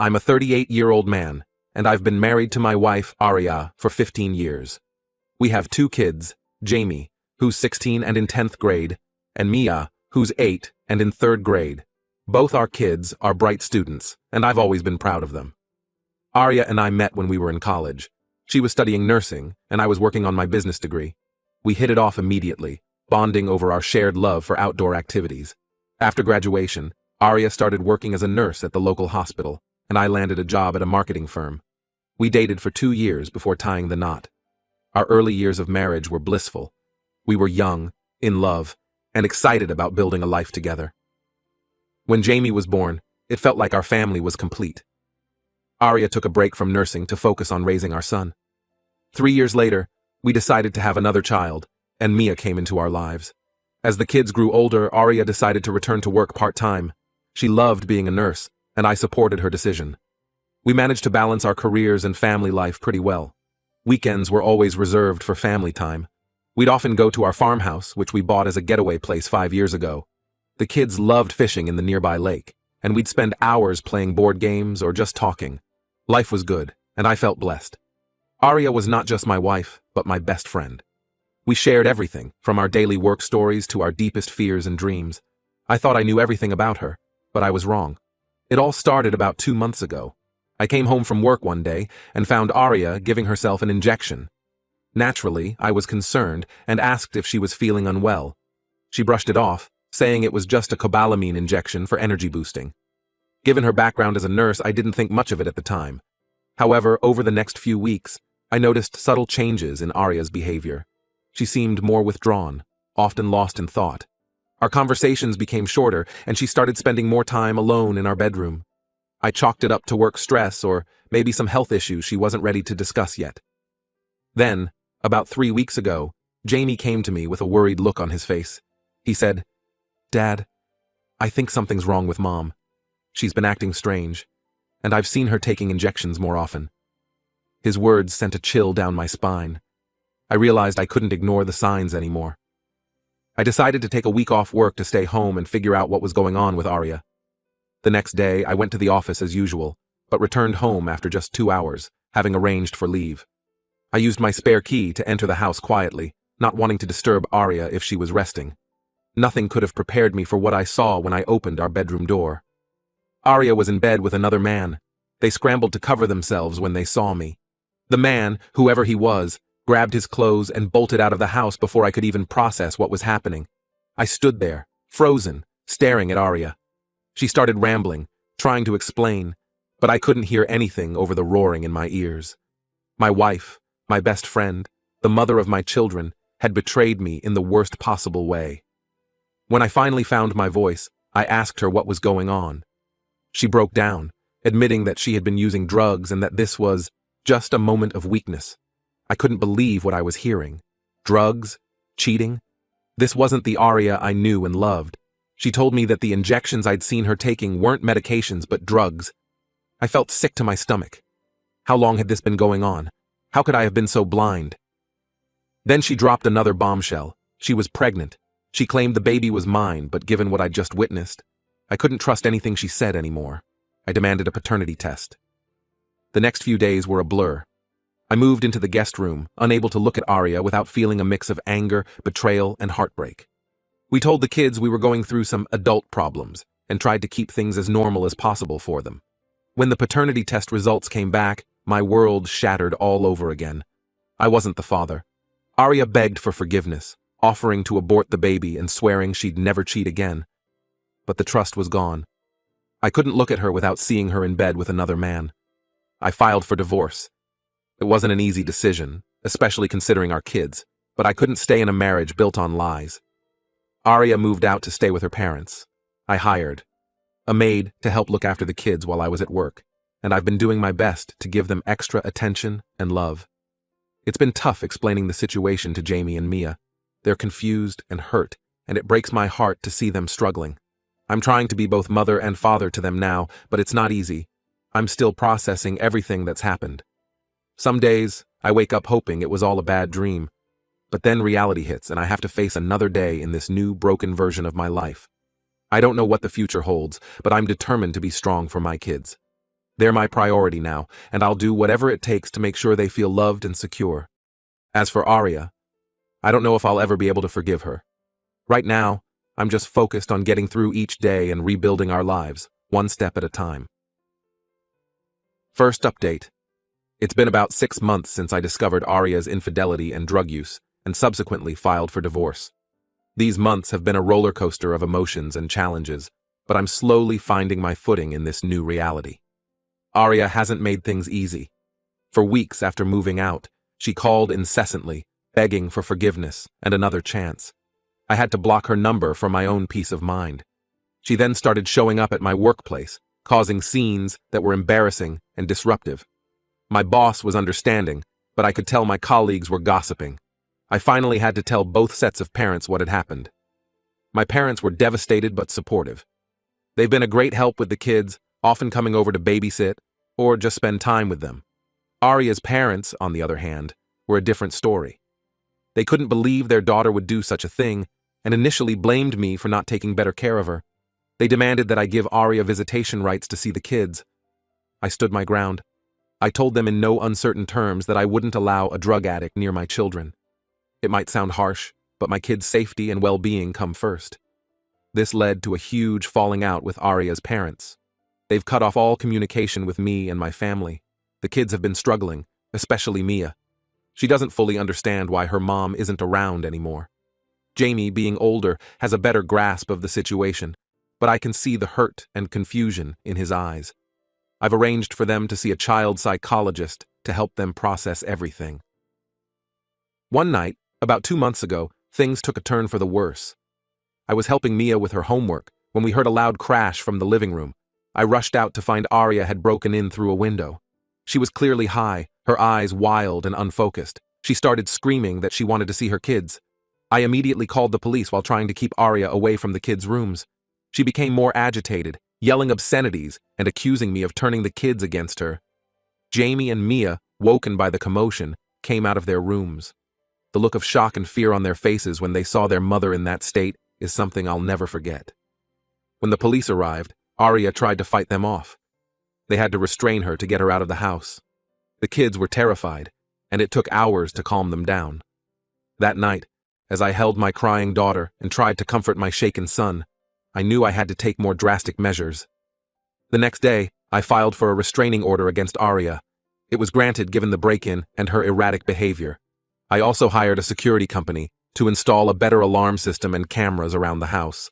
I'm a 38-year-old man, and I've been married to my wife, Arya, for 15 years. We have 2 kids, Jamie, who's 16 and in 10th grade, and Mia, who's 8 and in 3rd grade. Both our kids are bright students, and I've always been proud of them. Arya and I met when we were in college. She was studying nursing, and I was working on my business degree. We hit it off immediately, bonding over our shared love for outdoor activities. After graduation, Arya started working as a nurse at the local hospital, and I landed a job at a marketing firm. We dated for 2 years before tying the knot. Our early years of marriage were blissful. We were young, in love, and excited about building a life together. When Jamie was born, it felt like our family was complete. Arya took a break from nursing to focus on raising our son. 3 years later, we decided to have another child, and Mia came into our lives. As the kids grew older, Arya decided to return to work part-time. She loved being a nurse, and I supported her decision. We managed to balance our careers and family life pretty well. Weekends were always reserved for family time. We'd often go to our farmhouse, which we bought as a getaway place 5 years ago. The kids loved fishing in the nearby lake, and we'd spend hours playing board games or just talking. Life was good, and I felt blessed. Arya was not just my wife, but my best friend. We shared everything, from our daily work stories to our deepest fears and dreams. I thought I knew everything about her, but I was wrong. It all started about 2 months ago. I came home from work one day and found Arya giving herself an injection. Naturally, I was concerned and asked if she was feeling unwell. She brushed it off, saying it was just a cobalamin injection for energy boosting. Given her background as a nurse, I didn't think much of it at the time. However, over the next few weeks, I noticed subtle changes in Arya's behavior. She seemed more withdrawn, often lost in thought. Our conversations became shorter, and she started spending more time alone in our bedroom. I chalked it up to work stress or maybe some health issues she wasn't ready to discuss yet. Then, about 3 weeks ago, Jamie came to me with a worried look on his face. He said, "Dad, I think something's wrong with Mom. She's been acting strange, and I've seen her taking injections more often." His words sent a chill down my spine. I realized I couldn't ignore the signs anymore. I decided to take a week off work to stay home and figure out what was going on with Arya. The next day, I went to the office as usual, but returned home after just 2 hours, having arranged for leave. I used my spare key to enter the house quietly, not wanting to disturb Arya if she was resting. Nothing could have prepared me for what I saw when I opened our bedroom door. Arya was in bed with another man. They scrambled to cover themselves when they saw me. The man, whoever he was, grabbed his clothes and bolted out of the house before I could even process what was happening. I stood there, frozen, staring at Arya. She started rambling, trying to explain, but I couldn't hear anything over the roaring in my ears. My wife, my best friend, the mother of my children, had betrayed me in the worst possible way. When I finally found my voice, I asked her what was going on. She broke down, admitting that she had been using drugs and that this was just a moment of weakness. I couldn't believe what I was hearing. Drugs? Cheating? This wasn't the Arya I knew and loved. She told me that the injections I'd seen her taking weren't medications but drugs. I felt sick to my stomach. How long had this been going on? How could I have been so blind? Then she dropped another bombshell. She was pregnant. She claimed the baby was mine, but given what I'd just witnessed, I couldn't trust anything she said anymore. I demanded a paternity test. The next few days were a blur. I moved into the guest room, unable to look at Arya without feeling a mix of anger, betrayal, and heartbreak. We told the kids we were going through some adult problems and tried to keep things as normal as possible for them. When the paternity test results came back, my world shattered all over again. I wasn't the father. Arya begged for forgiveness, offering to abort the baby and swearing she'd never cheat again. But the trust was gone. I couldn't look at her without seeing her in bed with another man. I filed for divorce. It wasn't an easy decision, especially considering our kids, but I couldn't stay in a marriage built on lies. Arya moved out to stay with her parents. I hired a maid to help look after the kids while I was at work, and I've been doing my best to give them extra attention and love. It's been tough explaining the situation to Jamie and Mia. They're confused and hurt, and it breaks my heart to see them struggling. I'm trying to be both mother and father to them now, but it's not easy. I'm still processing everything that's happened. Some days, I wake up hoping it was all a bad dream. But then reality hits and I have to face another day in this new, broken version of my life. I don't know what the future holds, but I'm determined to be strong for my kids. They're my priority now, and I'll do whatever it takes to make sure they feel loved and secure. As for Arya, I don't know if I'll ever be able to forgive her. Right now, I'm just focused on getting through each day and rebuilding our lives, one step at a time. First update. It's been about 6 months since I discovered Arya's infidelity and drug use, and subsequently filed for divorce. These months have been a roller coaster of emotions and challenges, but I'm slowly finding my footing in this new reality. Arya hasn't made things easy. For weeks after moving out, she called incessantly, begging for forgiveness and another chance. I had to block her number for my own peace of mind. She then started showing up at my workplace, causing scenes that were embarrassing and disruptive. My boss was understanding, but I could tell my colleagues were gossiping. I finally had to tell both sets of parents what had happened. My parents were devastated but supportive. They've been a great help with the kids, often coming over to babysit or just spend time with them. Arya's parents, on the other hand, were a different story. They couldn't believe their daughter would do such a thing and initially blamed me for not taking better care of her. They demanded that I give Arya visitation rights to see the kids. I stood my ground. I told them in no uncertain terms that I wouldn't allow a drug addict near my children. It might sound harsh, but my kids' safety and well-being come first. This led to a huge falling out with Arya's parents. They've cut off all communication with me and my family. The kids have been struggling, especially Mia. She doesn't fully understand why her mom isn't around anymore. Jamie, being older, has a better grasp of the situation, but I can see the hurt and confusion in his eyes. I've arranged for them to see a child psychologist to help them process everything. One night, about 2 months ago, things took a turn for the worse. I was helping Mia with her homework when we heard a loud crash from the living room. I rushed out to find Arya had broken in through a window. She was clearly high, her eyes wild and unfocused. She started screaming that she wanted to see her kids. I immediately called the police while trying to keep Arya away from the kids' rooms. She became more agitated, yelling obscenities and accusing me of turning the kids against her. Jamie and Mia, woken by the commotion, came out of their rooms. The look of shock and fear on their faces when they saw their mother in that state is something I'll never forget. When the police arrived, Arya tried to fight them off. They had to restrain her to get her out of the house. The kids were terrified, and it took hours to calm them down. That night, as I held my crying daughter and tried to comfort my shaken son, I knew I had to take more drastic measures. The next day, I filed for a restraining order against Arya. It was granted given the break-in and her erratic behavior. I also hired a security company to install a better alarm system and cameras around the house.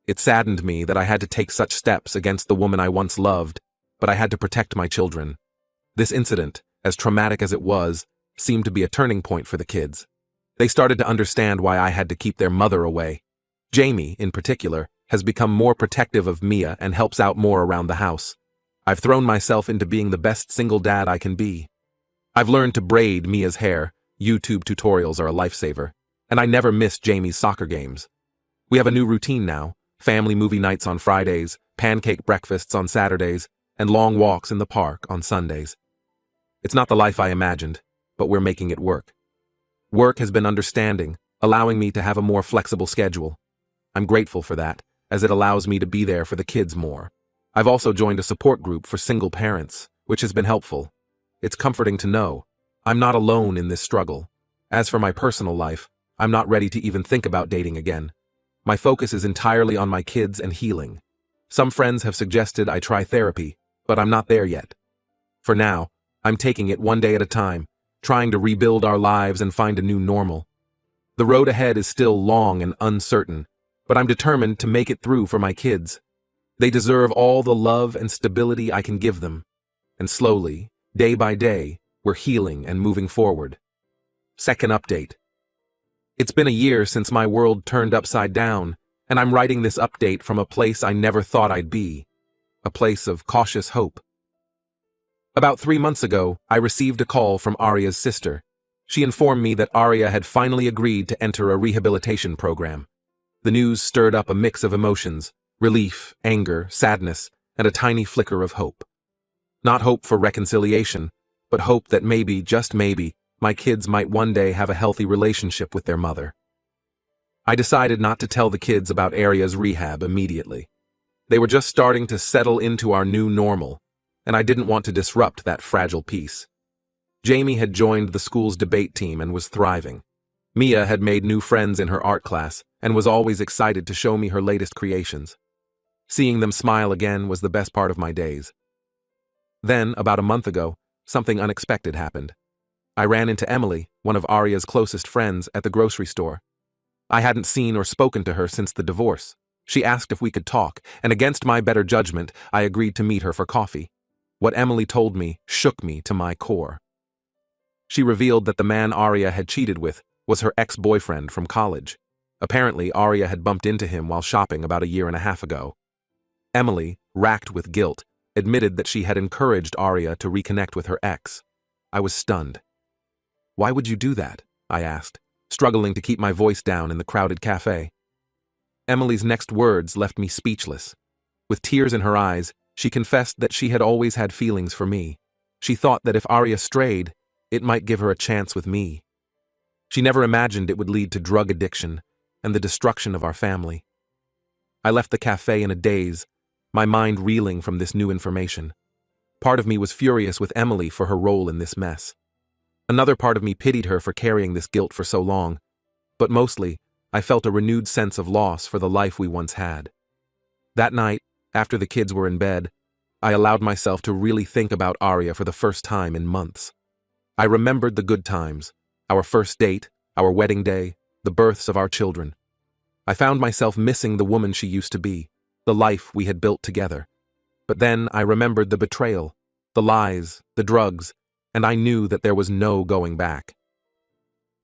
It saddened me that I had to take such steps against the woman I once loved, but I had to protect my children. This incident, as traumatic as it was, seemed to be a turning point for the kids. They started to understand why I had to keep their mother away. Jamie, in particular, has become more protective of Mia and helps out more around the house. I've thrown myself into being the best single dad I can be. I've learned to braid Mia's hair. YouTube tutorials are a lifesaver, and I never miss Jamie's soccer games. We have a new routine now: family movie nights on Fridays, pancake breakfasts on Saturdays, and long walks in the park on Sundays. It's not the life I imagined, but we're making it work. Work has been understanding, allowing me to have a more flexible schedule. I'm grateful for that, as it allows me to be there for the kids more. I've also joined a support group for single parents, which has been helpful. It's comforting to know I'm not alone in this struggle. As for my personal life, I'm not ready to even think about dating again. My focus is entirely on my kids and healing. Some friends have suggested I try therapy, but I'm not there yet. For now, I'm taking it one day at a time, trying to rebuild our lives and find a new normal. The road ahead is still long and uncertain, but I'm determined to make it through for my kids. They deserve all the love and stability I can give them. And slowly, day by day, we're healing and moving forward. Second update. It's been a year since my world turned upside down, and I'm writing this update from a place I never thought I'd be. A place of cautious hope. About 3 months ago, I received a call from Arya's sister. She informed me that Arya had finally agreed to enter a rehabilitation program. The news stirred up a mix of emotions: relief, anger, sadness, and a tiny flicker of hope. Not hope for reconciliation, but hope that maybe, just maybe, my kids might one day have a healthy relationship with their mother. I decided not to tell the kids about Arya's rehab immediately. They were just starting to settle into our new normal. and I didn't want to disrupt that fragile peace. Jamie had joined the school's debate team and was thriving. Mia had made new friends in her art class and was always excited to show me her latest creations. Seeing them smile again was the best part of my days. Then, about a month ago, something unexpected happened. I ran into Emily, one of Aria's closest friends, at the grocery store. I hadn't seen or spoken to her since the divorce. She asked if we could talk, and against my better judgment, I agreed to meet her for coffee. What Emily told me shook me to my core. She revealed that the man Aria had cheated with was her ex-boyfriend from college. Apparently, Aria had bumped into him while shopping about a year and a half ago. Emily, racked with guilt, admitted that she had encouraged Aria to reconnect with her ex. I was stunned. "Why would you do that?" I asked, struggling to keep my voice down in the crowded cafe. Emily's next words left me speechless. With tears in her eyes, she confessed that she had always had feelings for me. She thought that if Aria strayed, it might give her a chance with me. She never imagined it would lead to drug addiction and the destruction of our family. I left the cafe in a daze, my mind reeling from this new information. Part of me was furious with Emily for her role in this mess. Another part of me pitied her for carrying this guilt for so long, but mostly, I felt a renewed sense of loss for the life we once had. That night, after the kids were in bed, I allowed myself to really think about Aria for the first time in months. I remembered the good times, our first date, our wedding day, the births of our children. I found myself missing the woman she used to be, the life we had built together. But then I remembered the betrayal, the lies, the drugs, and I knew that there was no going back.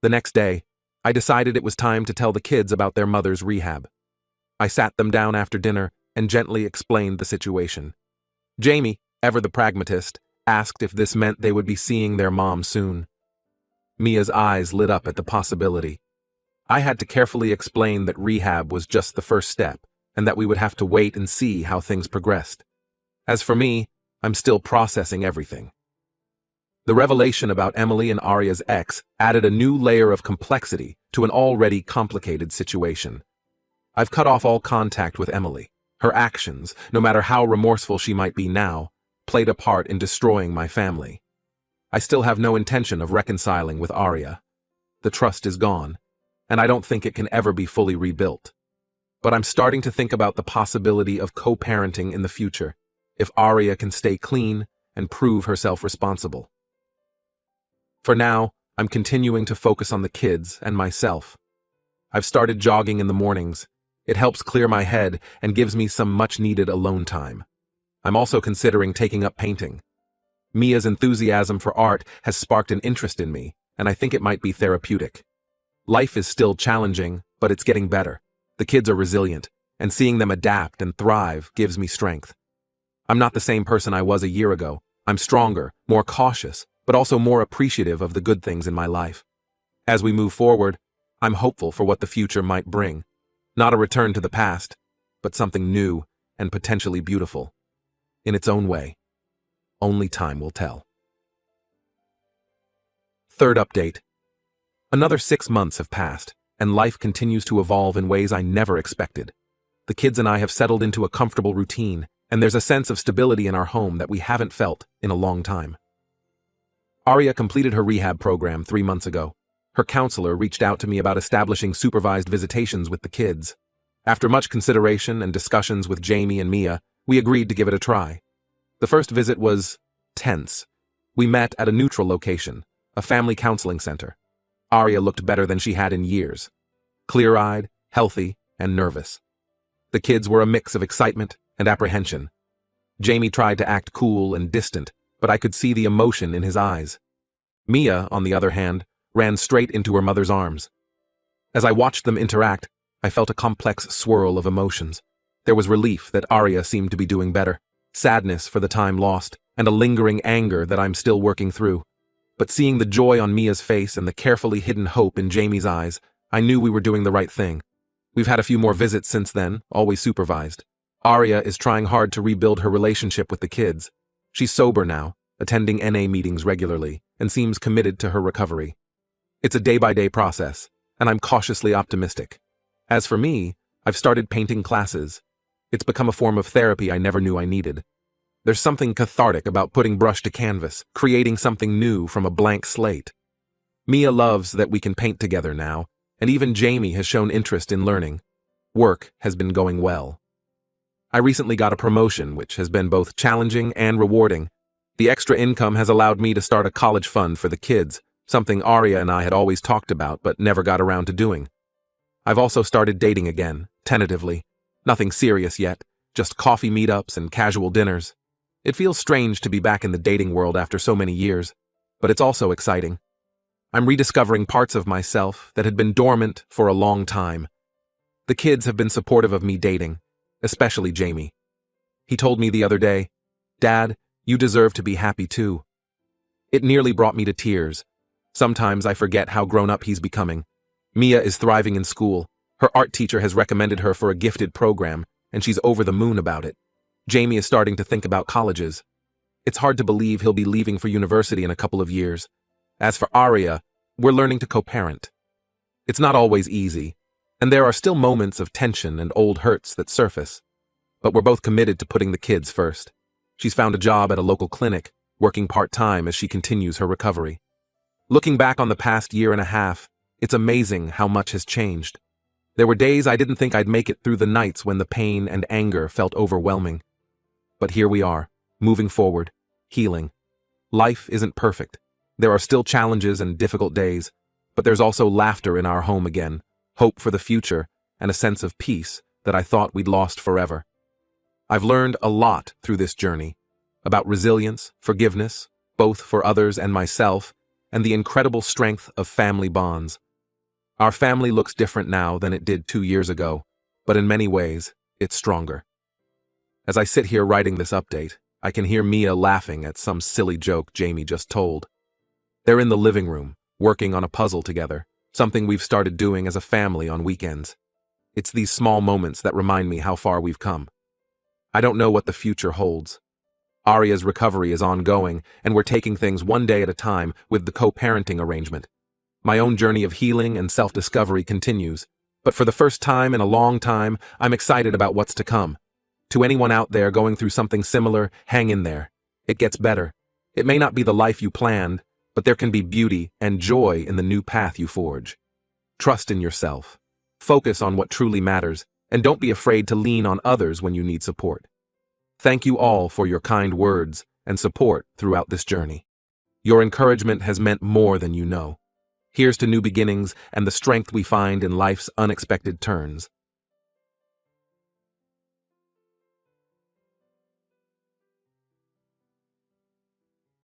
The next day, I decided it was time to tell the kids about their mother's rehab. I sat them down after dinner and gently explained the situation. Jamie, ever the pragmatist, asked if this meant they would be seeing their mom soon. Mia's eyes lit up at the possibility. I had to carefully explain that rehab was just the first step, and that we would have to wait and see how things progressed. As for me, I'm still processing everything. The revelation about Emily and Aria's ex added a new layer of complexity to an already complicated situation. I've cut off all contact with Emily. Her actions, no matter how remorseful she might be now, played a part in destroying my family. I still have no intention of reconciling with Aria. The trust is gone, and I don't think it can ever be fully rebuilt. But I'm starting to think about the possibility of co-parenting in the future, if Aria can stay clean and prove herself responsible. For now, I'm continuing to focus on the kids and myself. I've started jogging in the mornings. It helps clear my head and gives me some much-needed alone time. I'm also considering taking up painting. Mia's enthusiasm for art has sparked an interest in me, and I think it might be therapeutic. Life is still challenging, but it's getting better. The kids are resilient, and seeing them adapt and thrive gives me strength. I'm not the same person I was a year ago. I'm stronger, more cautious, but also more appreciative of the good things in my life. As we move forward, I'm hopeful for what the future might bring. Not a return to the past, but something new and potentially beautiful. In its own way. Only time will tell. Third update. Another 6 months have passed, and life continues to evolve in ways I never expected. The kids and I have settled into a comfortable routine, and there's a sense of stability in our home that we haven't felt in a long time. Aria completed her rehab program 3 months ago. Her counselor reached out to me about establishing supervised visitations with the kids. After much consideration and discussions with Jamie and Mia, we agreed to give it a try. The first visit was tense. We met at a neutral location, a family counseling center. Aria looked better than she had in years. Clear-eyed, healthy, and nervous. The kids were a mix of excitement and apprehension. Jamie tried to act cool and distant, but I could see the emotion in his eyes. Mia, on the other hand, ran straight into her mother's arms. As I watched them interact, I felt a complex swirl of emotions. There was relief that Aria seemed to be doing better, sadness for the time lost, and a lingering anger that I'm still working through. But seeing the joy on Mia's face and the carefully hidden hope in Jamie's eyes, I knew we were doing the right thing. We've had a few more visits since then, always supervised. Aria is trying hard to rebuild her relationship with the kids. She's sober now, attending NA meetings regularly, and seems committed to her recovery. It's a day-by-day process, and I'm cautiously optimistic. As for me, I've started painting classes. It's become a form of therapy I never knew I needed. There's something cathartic about putting brush to canvas, creating something new from a blank slate. Mia loves that we can paint together now, and even Jamie has shown interest in learning. Work has been going well. I recently got a promotion, which has been both challenging and rewarding. The extra income has allowed me to start a college fund for the kids, something Arya and I had always talked about but never got around to doing. I've also started dating again, tentatively. Nothing serious yet, just coffee meetups and casual dinners. It feels strange to be back in the dating world after so many years, but it's also exciting. I'm rediscovering parts of myself that had been dormant for a long time. The kids have been supportive of me dating, especially Jamie. He told me the other day, "Dad, you deserve to be happy too." It nearly brought me to tears. Sometimes I forget how grown up he's becoming. Mia is thriving in school. Her art teacher has recommended her for a gifted program, and she's over the moon about it. Jamie is starting to think about colleges. It's hard to believe he'll be leaving for university in a couple of years. As for Arya, we're learning to co-parent. It's not always easy, and there are still moments of tension and old hurts that surface. But we're both committed to putting the kids first. She's found a job at a local clinic, working part-time as she continues her recovery. Looking back on the past year and a half, it's amazing how much has changed. There were days I didn't think I'd make it through the nights when the pain and anger felt overwhelming. But here we are, moving forward, healing. Life isn't perfect. There are still challenges and difficult days, but there's also laughter in our home again, hope for the future, and a sense of peace that I thought we'd lost forever. I've learned a lot through this journey, about resilience, forgiveness, both for others and myself, and the incredible strength of family bonds. Our family looks different now than it did 2 years ago, but in many ways, it's stronger. As I sit here writing this update, I can hear Mia laughing at some silly joke Jamie just told. They're in the living room, working on a puzzle together, something we've started doing as a family on weekends. It's these small moments that remind me how far we've come. I don't know what the future holds. Arya's recovery is ongoing, and we're taking things one day at a time with the co-parenting arrangement. My own journey of healing and self-discovery continues, but for the first time in a long time, I'm excited about what's to come. To anyone out there going through something similar, hang in there. It gets better. It may not be the life you planned, but there can be beauty and joy in the new path you forge. Trust in yourself. Focus on what truly matters, and don't be afraid to lean on others when you need support. Thank you all for your kind words and support throughout this journey. Your encouragement has meant more than you know. Here's to new beginnings and the strength we find in life's unexpected turns.